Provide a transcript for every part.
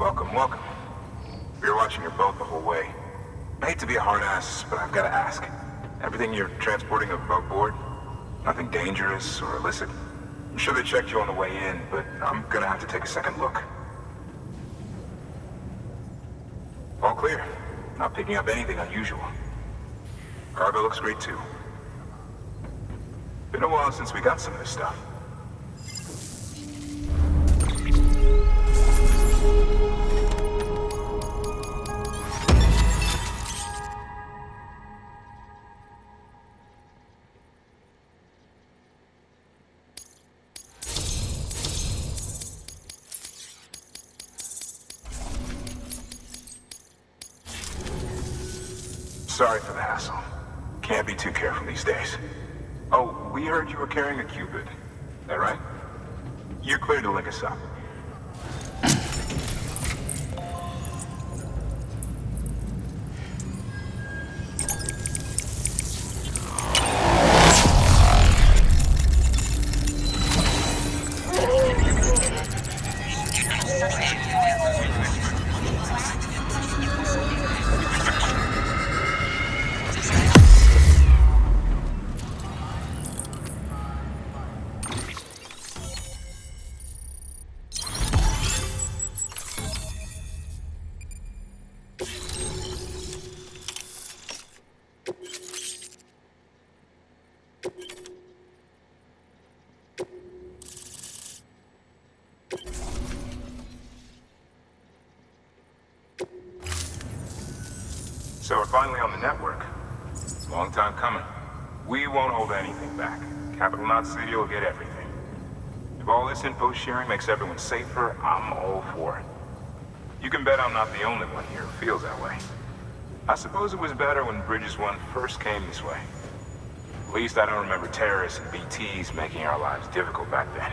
Welcome, welcome. We were watching your boat the whole way. I hate to be a hard ass, but I've got to ask. Everything you're transporting above board? Nothing dangerous or illicit? I'm sure they checked you on the way in, but I'm gonna have to take a second look. All clear. Not picking up anything unusual. Cargo looks great too. Been a while since we got some of this stuff. Sorry for the hassle. Can't be too careful these days. Oh, we heard you were carrying a Cupid. That right? You're clear to link us up. So we're finally on the network. Long time coming. We won't hold anything back. Capital Knot City will get everything. If all this info sharing makes everyone safer, I'm all for it. You can bet I'm not the only one here who feels that way. I suppose it was better when Bridges 1 first came this way. At least I don't remember terrorists and BTs making our lives difficult back then.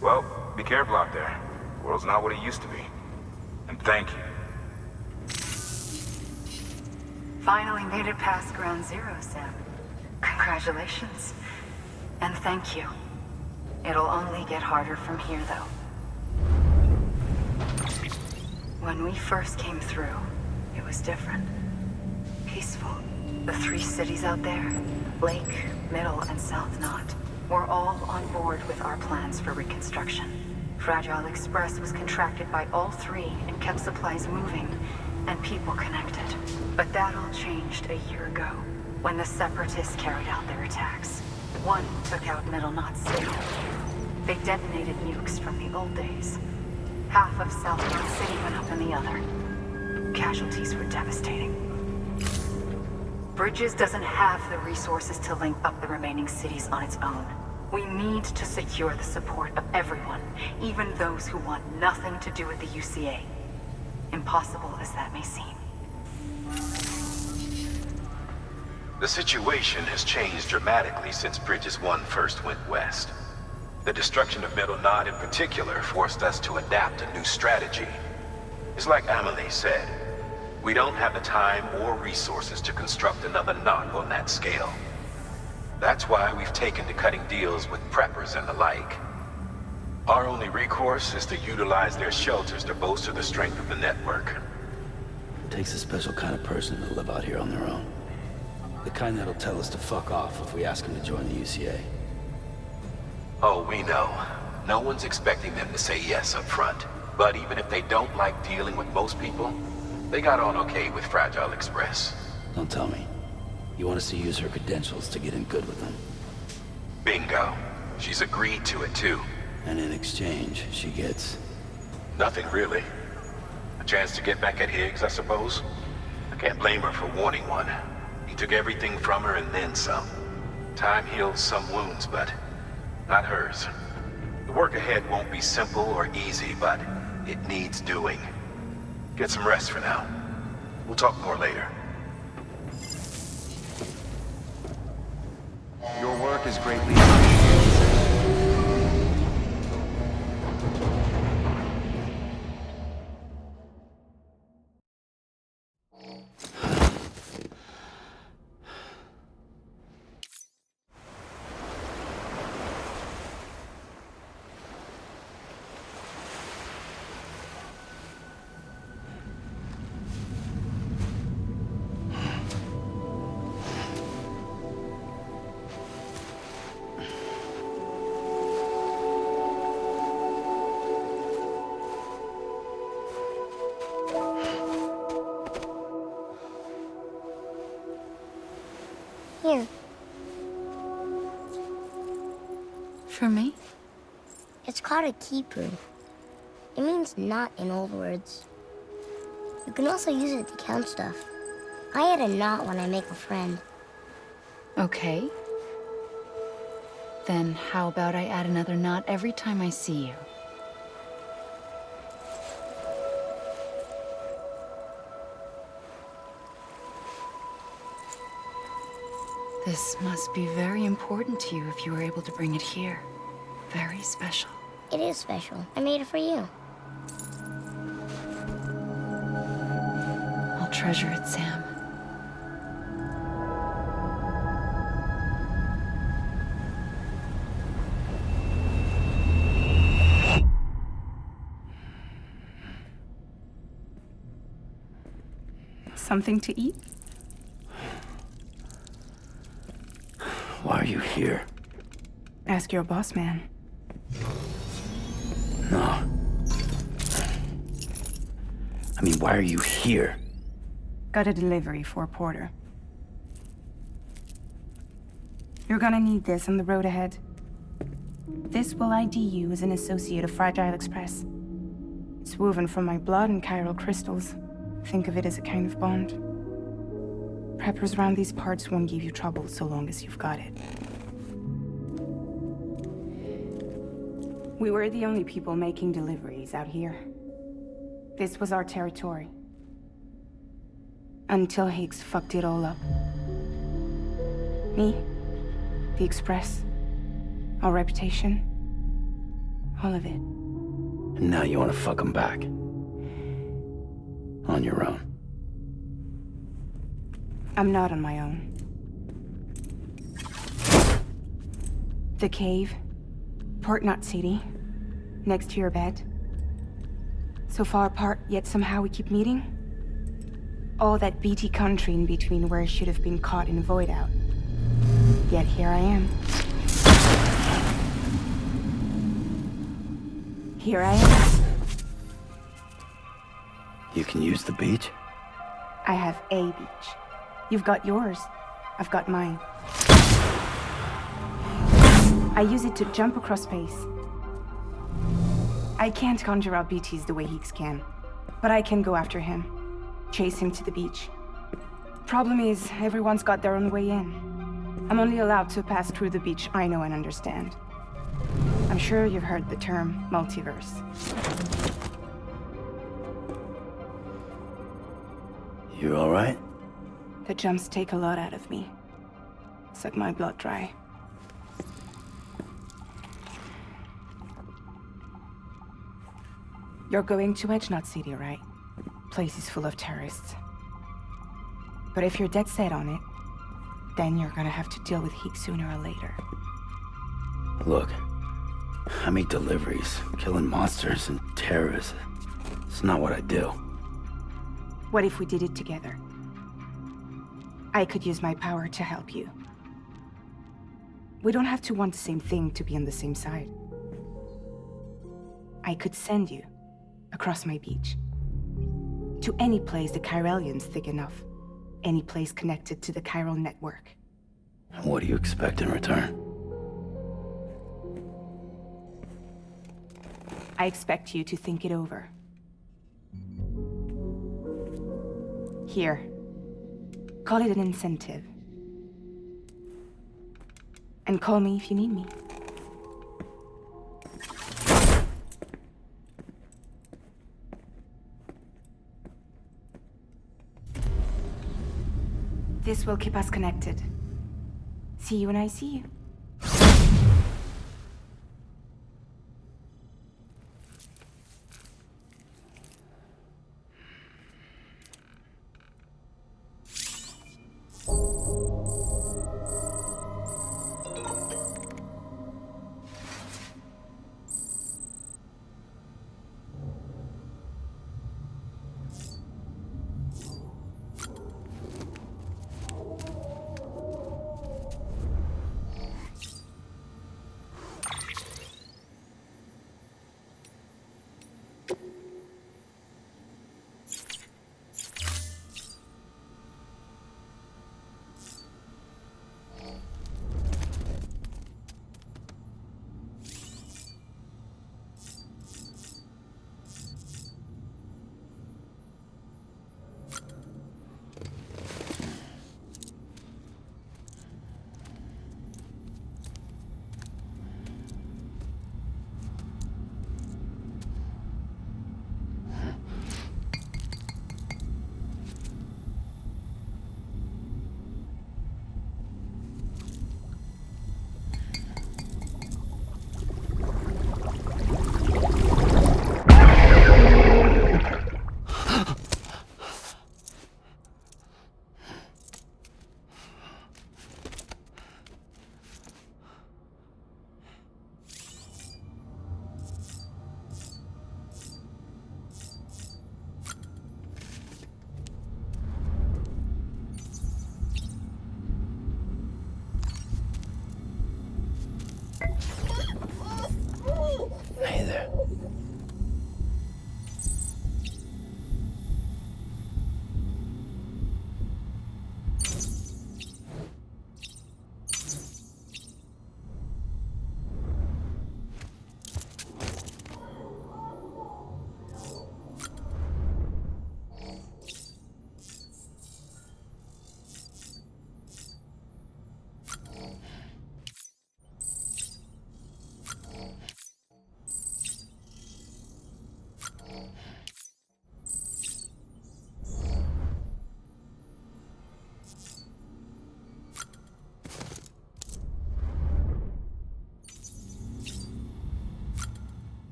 Well, be careful out there. The world's not what it used to be. And thank you. Finally made it past ground zero, Sam. Congratulations. And thank you. It'll only get harder from here, though. When we first came through, it was different. Peaceful. The 3 cities out there, Lake, Middle, and South Knot, were all on board with our plans for reconstruction. Fragile Express was contracted by all 3 and kept supplies moving and people connected. But that all changed a year ago, when the Separatists carried out their attacks. One took out Middle Knot City. They detonated nukes from the old days. Half of South Knot City went up in the other. Casualties were devastating. Bridges doesn't have the resources to link up the remaining cities on its own. We need to secure the support of everyone, even those who want nothing to do with the UCA. Impossible as that may seem. The situation has changed dramatically since Bridges 1 first went west. The destruction of Middle Knot in particular forced us to adapt a new strategy. It's like Amelie said, we don't have the time or resources to construct another knot on that scale. That's why we've taken to cutting deals with preppers and the like. Our only recourse is to utilize their shelters to bolster the strength of the network. It takes a special kind of person to live out here on their own. The kind that'll tell us to fuck off if we ask them to join the UCA. Oh, we know. No one's expecting them to say yes up front. But even if they don't like dealing with most people, they got on okay with Fragile Express. Don't tell me. You want us to use her credentials to get in good with them? Bingo. She's agreed to it too. And in exchange, she gets... Nothing really. A chance to get back at Higgs, I suppose. I can't blame her for wanting one. He took everything from her and then some. Time heals some wounds, but not hers. The work ahead won't be simple or easy, but it needs doing. Get some rest for now. We'll talk more later. Your work is greatly appreciated. For me? It's called a key proof. It means knot in old words. You can also use it to count stuff. I add a knot when I make a friend. Okay. Then how about I add another knot every time I see you? This must be very important to you if you were able to bring it here. Very special. It is special. I made it for you. I'll treasure it, Sam. Something to eat? Why are you here? Ask your boss man. No. I mean, why are you here? Got a delivery for a porter. You're gonna need this on the road ahead. This will ID you as an associate of Fragile Express. It's woven from my blood and chiral crystals. Think of it as a kind of bond. Preppers around these parts won't give you trouble so long as you've got it. We were the only people making deliveries out here. This was our territory. Until Higgs fucked it all up. Me, the Express, our reputation, all of it. And now you want to fuck them back. On your own. I'm not on my own. The cave, Port Knot City, next to your bed. So far apart, yet somehow we keep meeting. All that BT country in between where I should have been caught in void out. Yet here I am. Here I am. You can use the beach? I have a beach. You've got yours. I've got mine. I use it to jump across space. I can't conjure out BTs the way Higgs can, but I can go after him. Chase him to the beach. Problem is, everyone's got their own way in. I'm only allowed to pass through the beach I know and understand. I'm sure you've heard the term multiverse. You all right? The jumps take a lot out of me. Suck my blood dry. You're going to Edge Knot City, right? Place is full of terrorists. But if you're dead set on it, then you're gonna have to deal with Higgs sooner or later. Look, I make deliveries, killing monsters and terrorists. It's not what I do. What if we did it together? I could use my power to help you. We don't have to want the same thing to be on the same side. I could send you across my beach. To any place the Chiralian's thick enough. Any place connected to the chiral network. What do you expect in return? I expect you to think it over. Here. Call it an incentive. And call me if you need me. This will keep us connected. See you when I see you.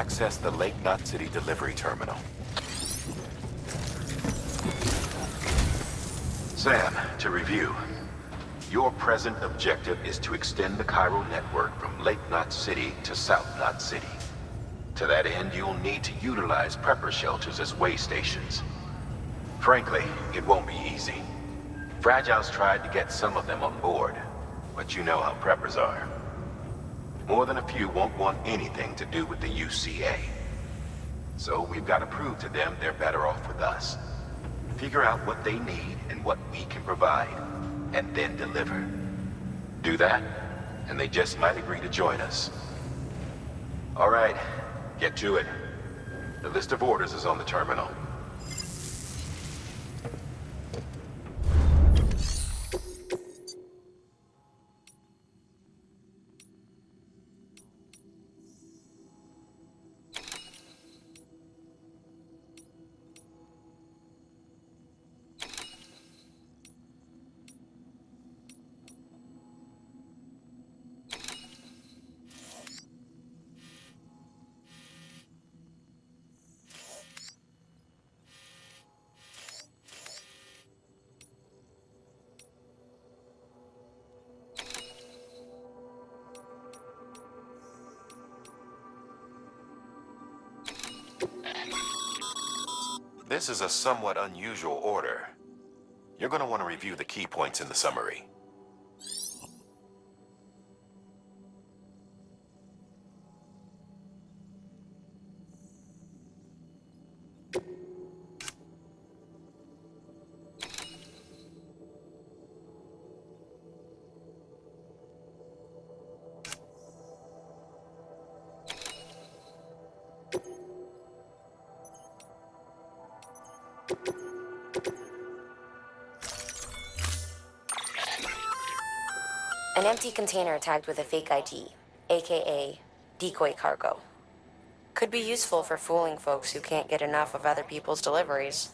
access the Lake Knot City delivery terminal. Sam, to review. Your present objective is to extend the Cairo network from Lake Knot City to South Knot City. To that end, you'll need to utilize prepper shelters as way stations. Frankly, it won't be easy. Fragile's tried to get some of them on board, but you know how preppers are. More than a few won't want anything to do with the UCA. So we've got to prove to them they're better off with us. Figure out what they need and what we can provide, and then deliver. Do that, and they just might agree to join us. All right, get to it. The list of orders is on the terminal. This is a somewhat unusual order. You're going to want to review the key points in the summary. An empty container tagged with a fake ID, aka decoy cargo. Could be useful for fooling folks who can't get enough of other people's deliveries.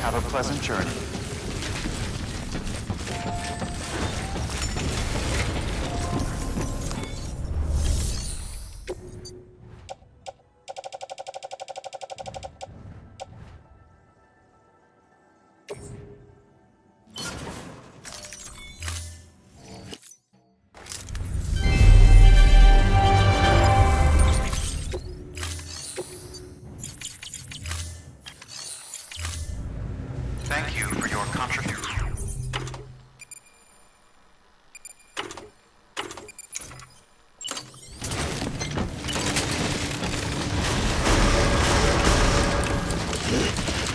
Have a pleasant journey. Thank you for your contribution.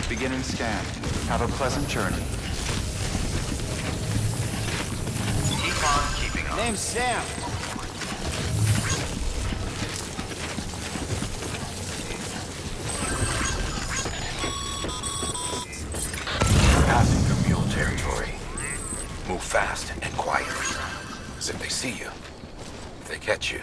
Beginning scan. Have a pleasant journey. Keep on keeping on. Name's Sam. Passing through mule territory. Move fast and quietly. As if they see you. If they catch you.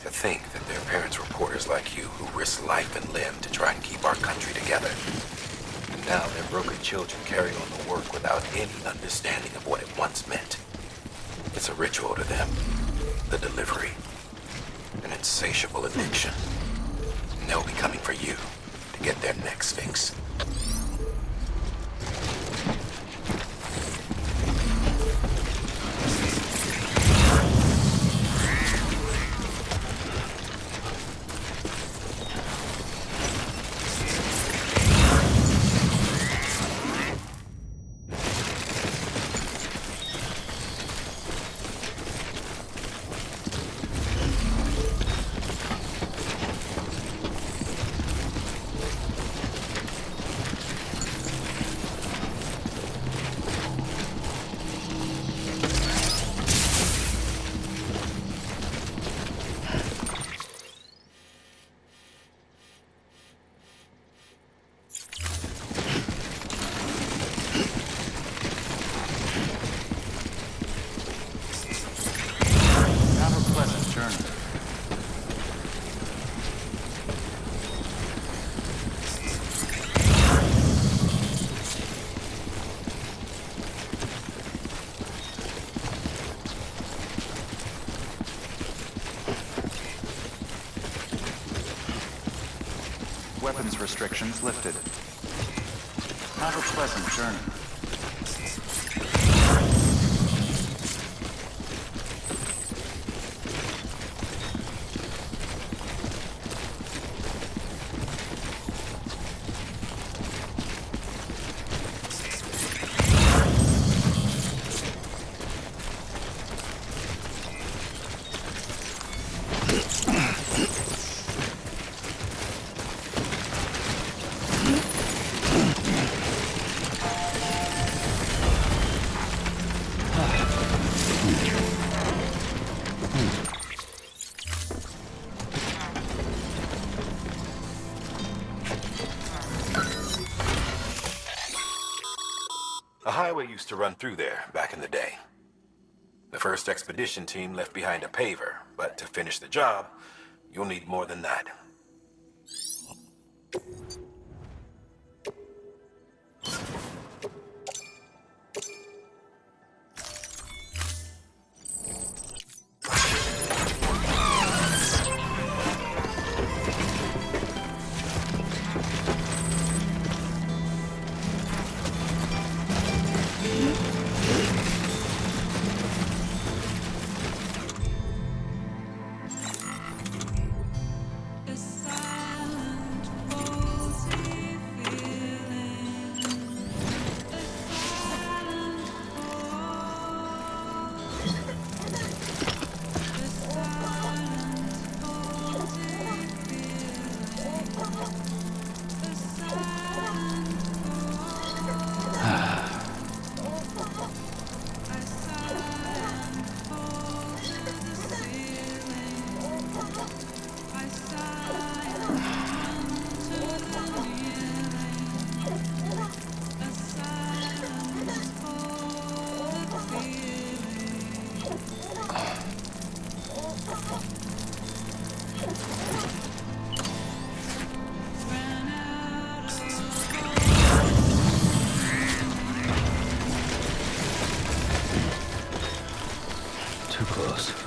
To think that their parents were reporters like you who risked life and limb to try and keep our country together. And now their broken children carry on the work without any understanding of what it once meant. It's a ritual to them. The delivery. An insatiable addiction. And they'll be coming for you to get their next fix. Weapons restrictions lifted. Have a pleasant journey. A highway used to run through there back in the day. The first expedition team left behind a paver, but to finish the job, you'll need more than that. The Too close.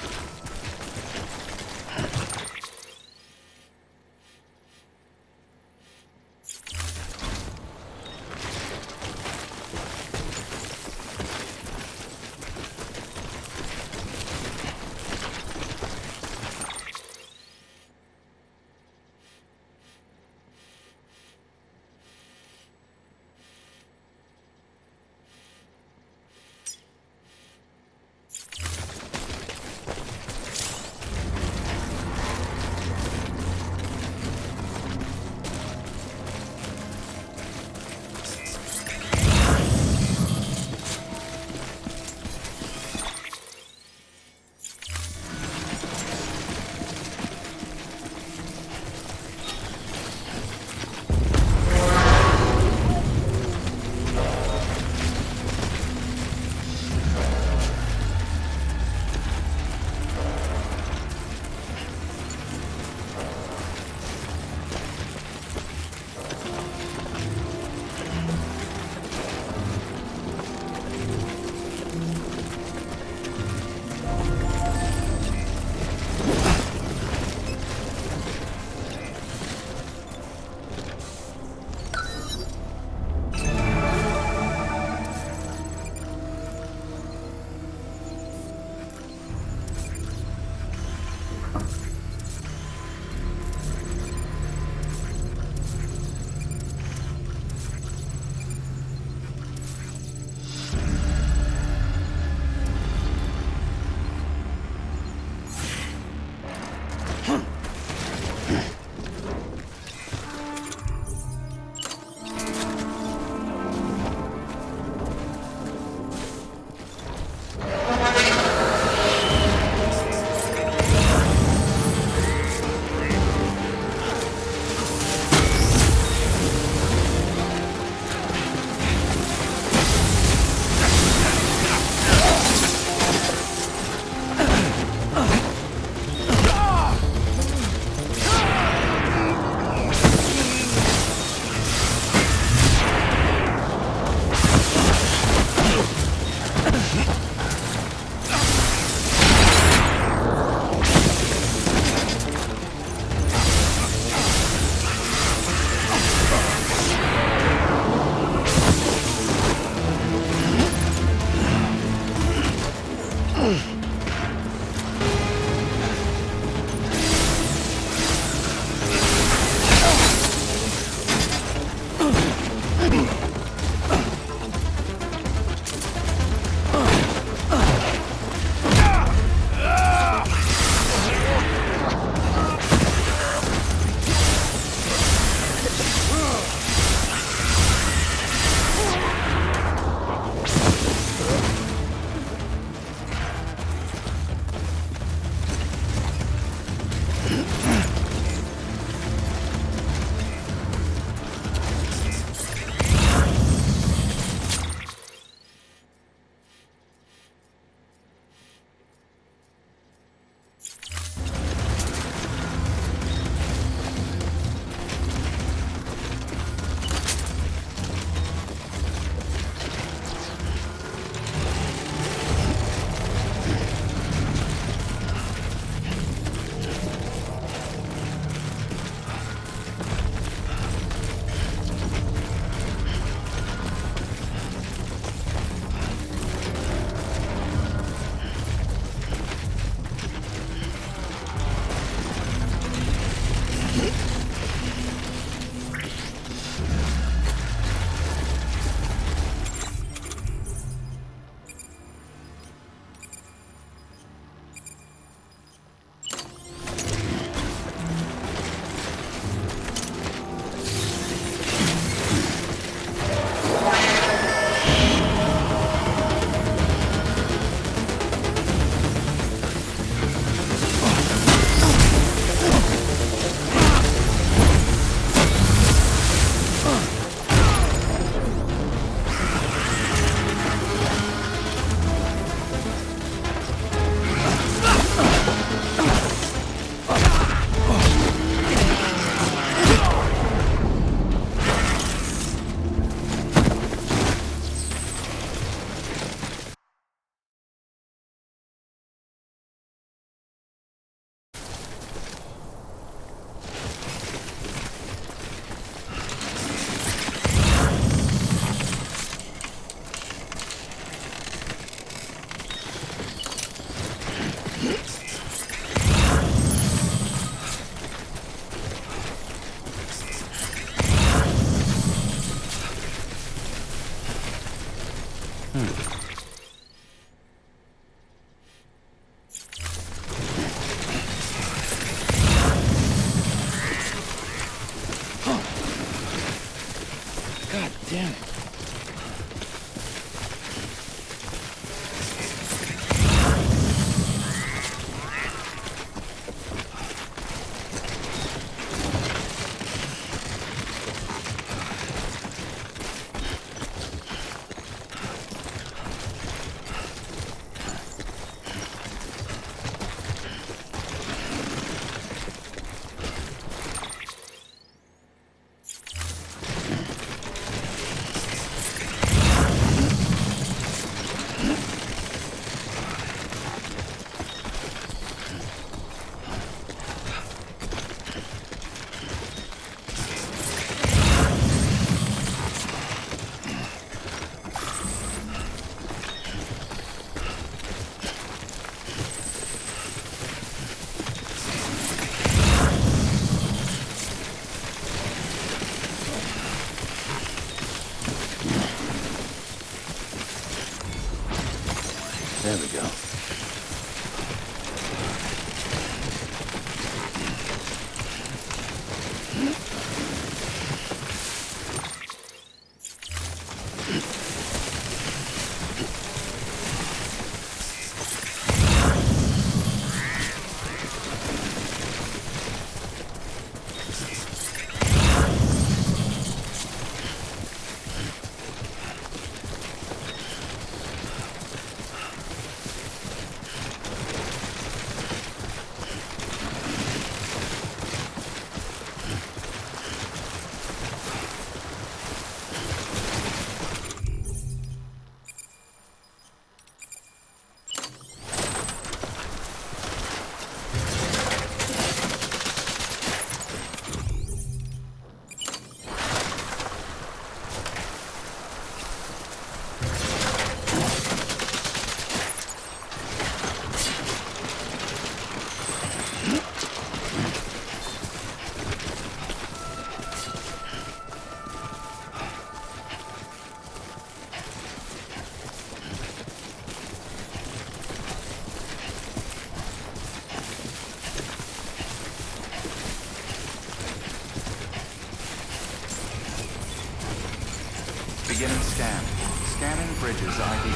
Scanning Bridges ID.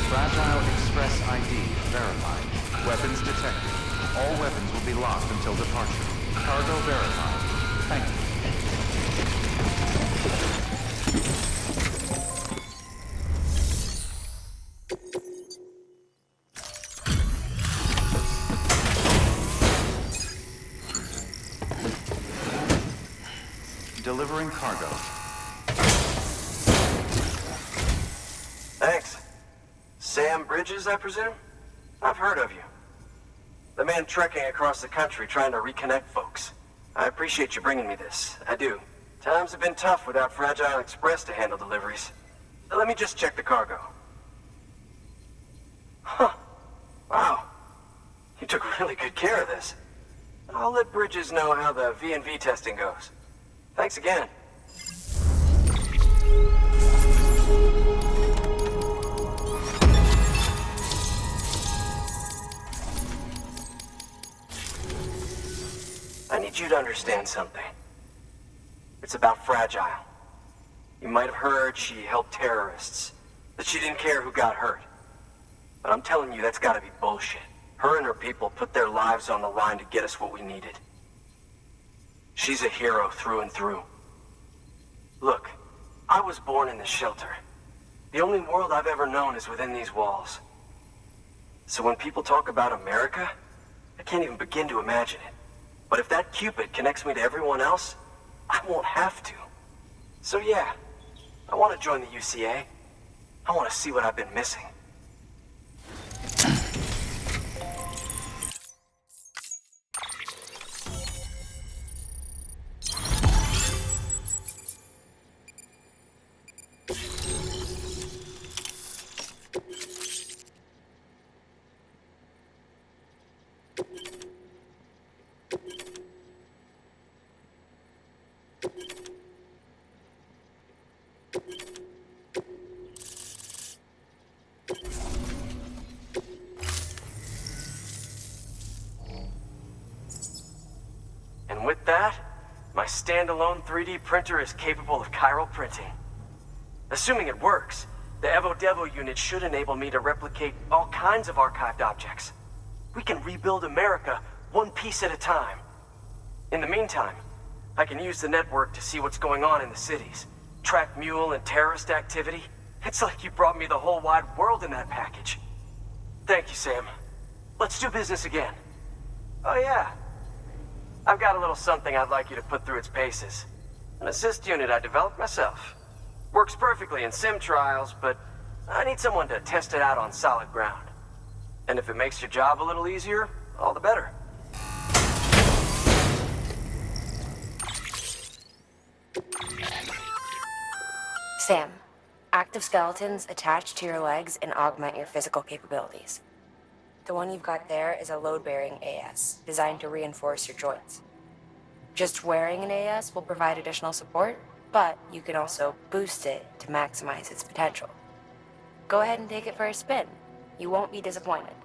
Fragile Express ID verified. Weapons detected. All weapons will be locked until departure. Cargo verified. Thank you. Delivering cargo. Thanks. Sam Bridges, I presume? I've heard of you. The man trekking across the country trying to reconnect folks. I appreciate you bringing me this. I do. Times have been tough without Fragile Express to handle deliveries. Let me just check the cargo. Huh. Wow. You took really good care of this. I'll let Bridges know how the V&V testing goes. Thanks again. I need you to understand something. It's about Fragile. You might have heard she helped terrorists, that she didn't care who got hurt. But I'm telling you, that's gotta be bullshit. Her and her people put their lives on the line to get us what we needed. She's a hero through and through. Look, I was born in this shelter. The only world I've ever known is within these walls. So when people talk about America, I can't even begin to imagine it. But if that Cupid connects me to everyone else, I won't have to. So yeah, I want to join the UCA. I want to see what I've been missing. And with that, my standalone 3D printer is capable of chiral printing. Assuming it works, the Evo Devo unit should enable me to replicate all kinds of archived objects. We can rebuild America one piece at a time. In the meantime, I can use the network to see what's going on in the cities, track mule and terrorist activity. It's like you brought me the whole wide world in that package. Thank you, Sam. Let's do business again. Oh yeah. I've got a little something I'd like you to put through its paces. An assist unit I developed myself. Works perfectly in sim trials, but I need someone to test it out on solid ground. And if it makes your job a little easier, all the better. Sam, active skeletons attach to your legs and augment your physical capabilities. The one you've got there is a load-bearing AS, designed to reinforce your joints. Just wearing an AS will provide additional support, but you can also boost it to maximize its potential. Go ahead and take it for a spin. You won't be disappointed.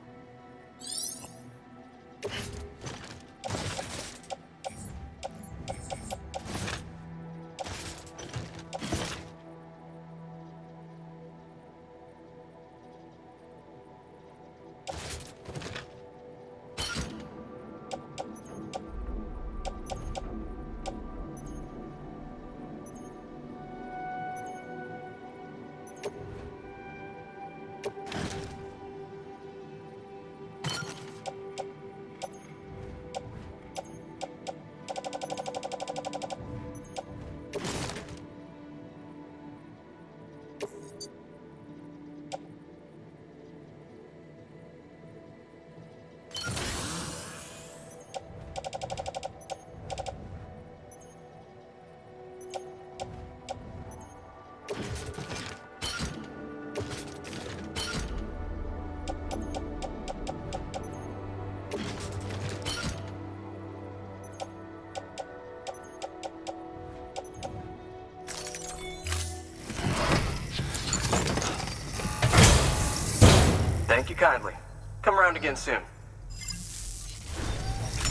Thank you kindly. Come around again soon.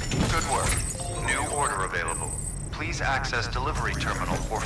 Good work. New order available. Please access delivery terminal or...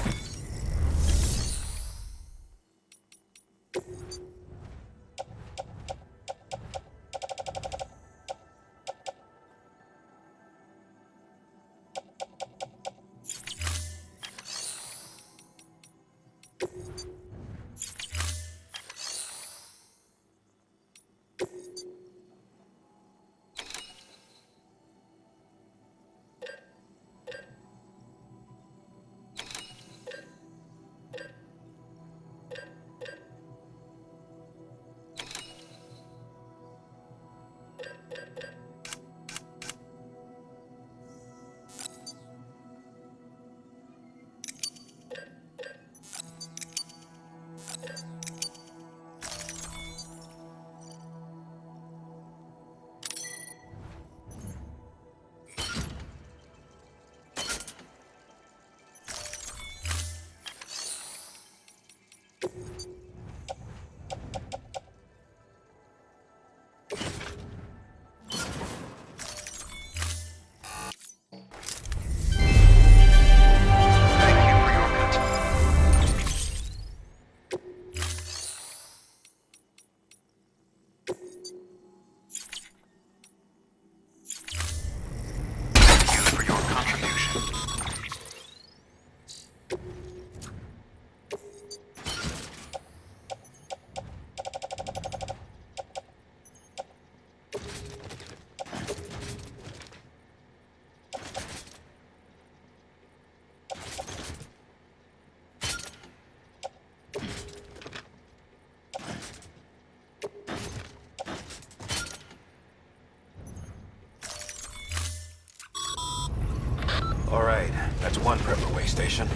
That's one prep away station.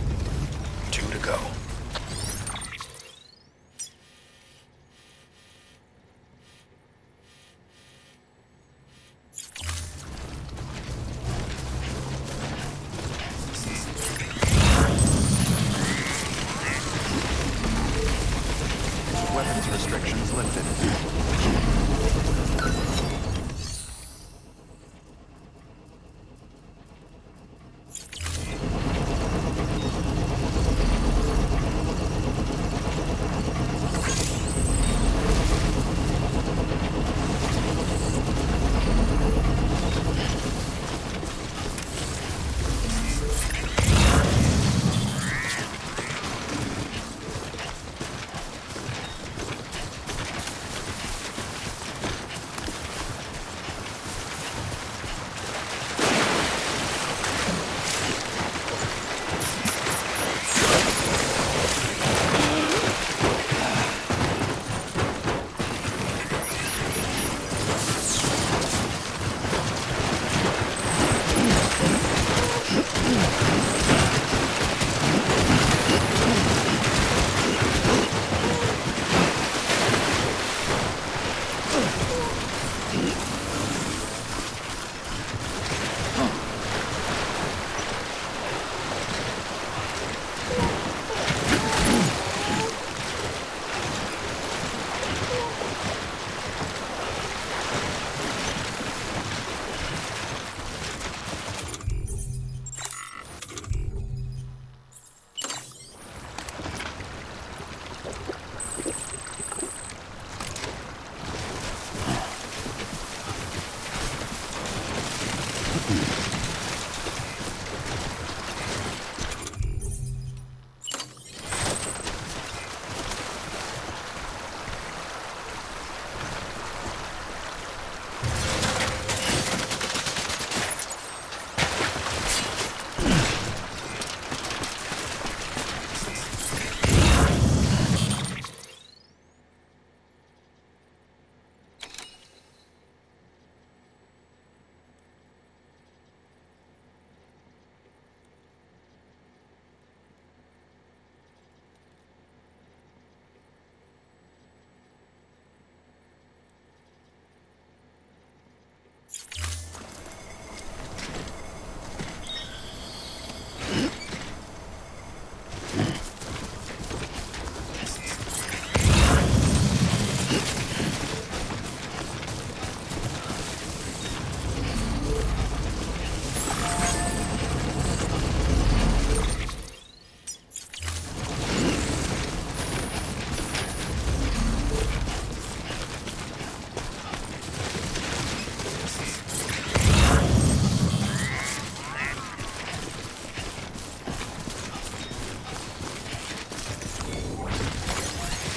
2 to go. Weapons restrictions lifted.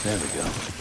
There we go.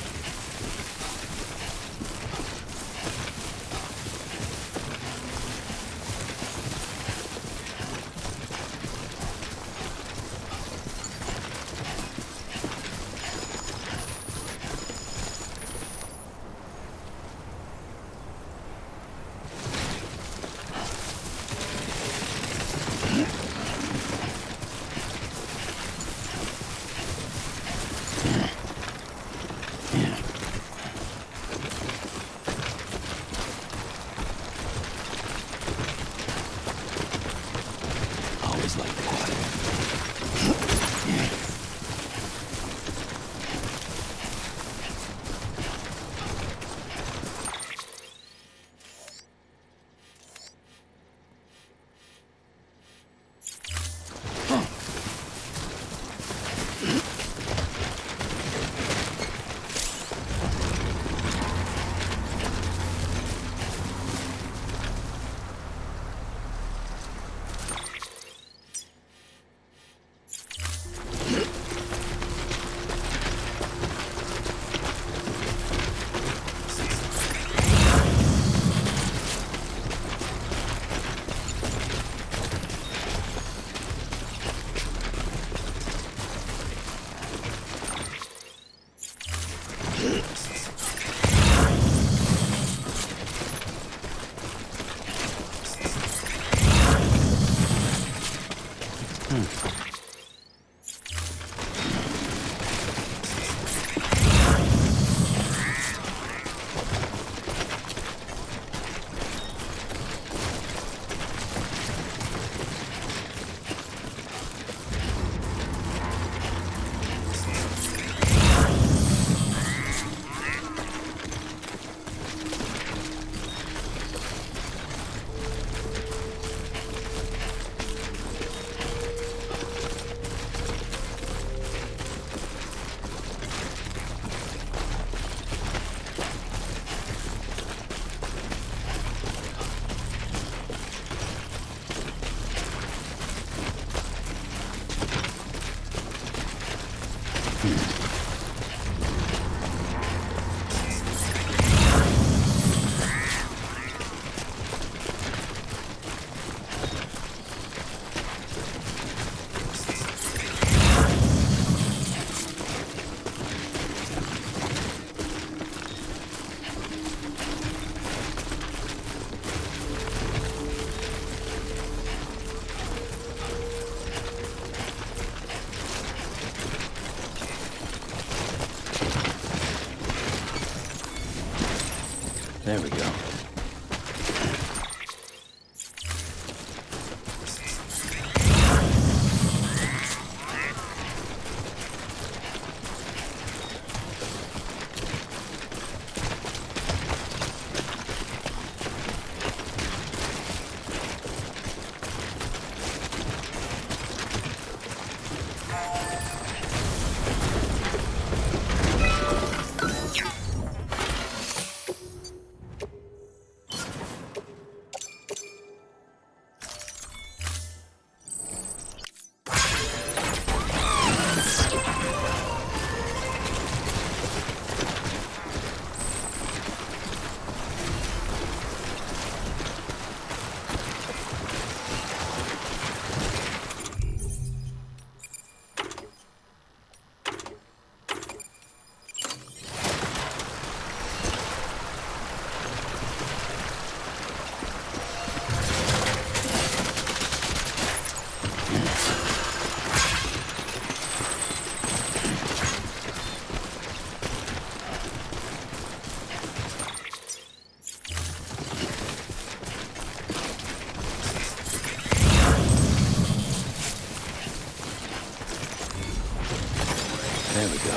There we go.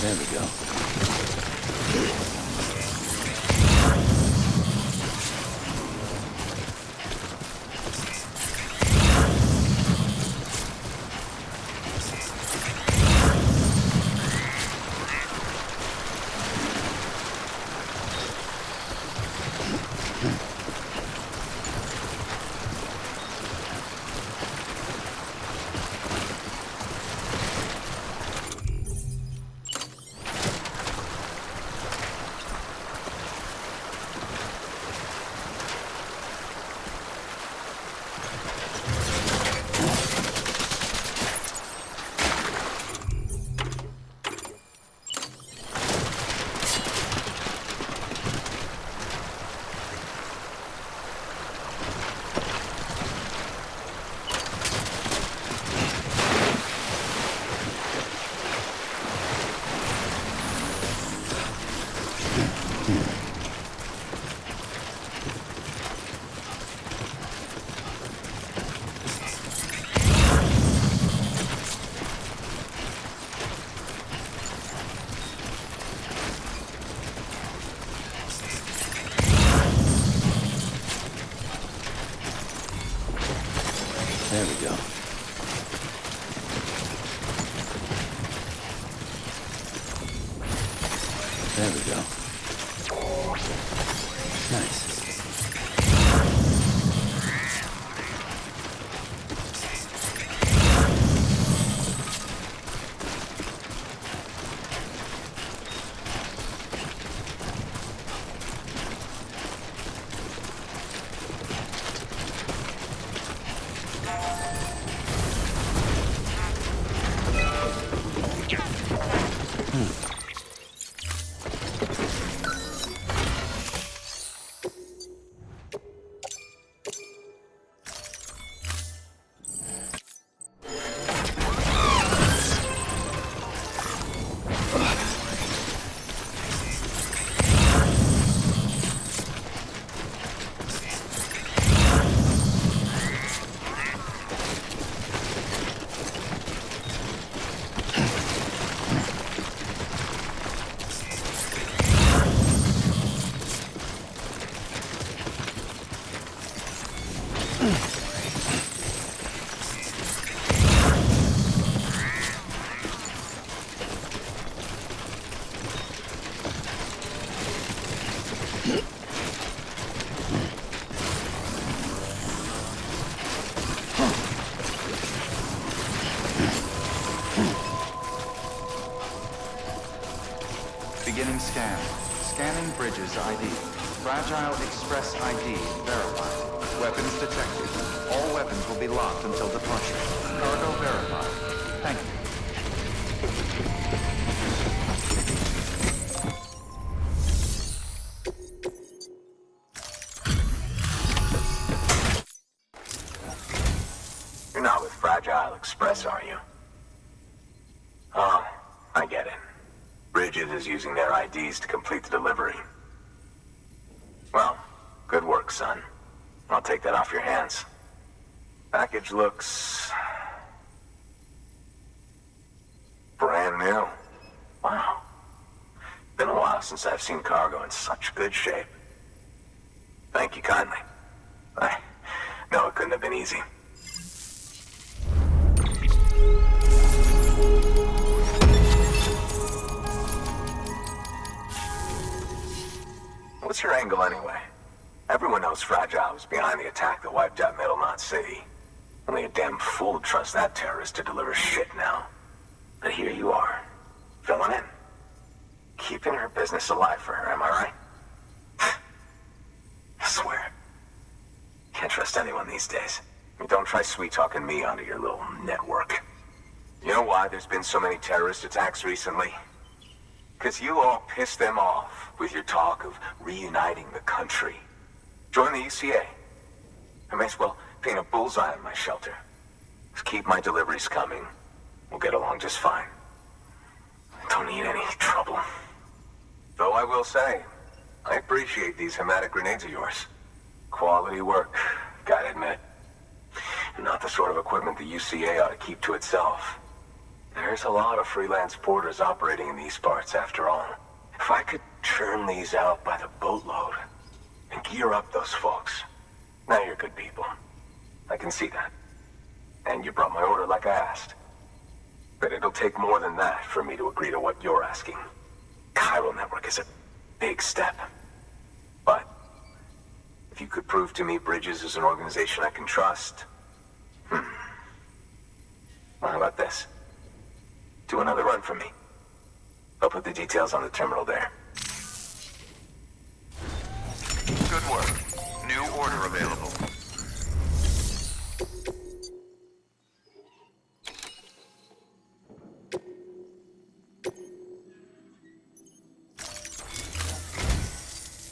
There we go. There we go. There we go. Nice. Beginning scan. Scanning bridges ID. Fragile Express ID verified. Weapons detected. All weapons will be locked until departure. Cargo verified. Thank you. You're not with Fragile Express, are you? Oh, I get it. Bridges is using their IDs to complete the delivery. Well, good work, son. I'll take that off your hands. Package looks... brand new. Wow. Been a while since I've seen cargo in such good shape. Thank you kindly. I know it couldn't have been easy. What's your angle anyway? Everyone knows Fragile was behind the attack that wiped out Middle Knot City. Only a damn fool would trust that terrorist to deliver shit now. But here you are, filling in. Keeping her business alive for her, am I right? I swear. Can't trust anyone these days. Don't try sweet-talking me onto your little network. You know why there's been so many terrorist attacks recently? Because you all pissed them off with your talk of reuniting the country. Join the UCA. I may as well paint a bullseye on my shelter. Just keep my deliveries coming. We'll get along just fine. Don't need any trouble. Though I will say, I appreciate these hematic grenades of yours. Quality work, gotta admit. Not the sort of equipment the UCA ought to keep to itself. There's a lot of freelance porters operating in these parts, after all. If I could churn these out by the boatload and gear up those folks. Now you're good people. I can see that. And you brought my order like I asked. But it'll take more than that for me to agree to what you're asking. Chiral Network is a big step. But if you could prove to me Bridges is an organization I can trust... Well, how about this? Do another run for me. I'll put the details on the terminal there. Good work. New order available.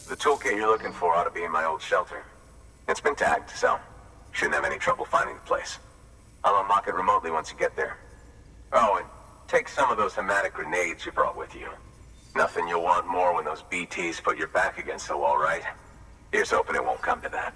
The toolkit you're looking for ought to be in my old shelter. It's been tagged, so shouldn't have any trouble finding the place. I'll unlock it remotely once you get there. Oh, and take some of those hematic grenades you brought with you. Nothing you'll want more when those BTs put your back against the wall, right? Here's hoping it won't come to that.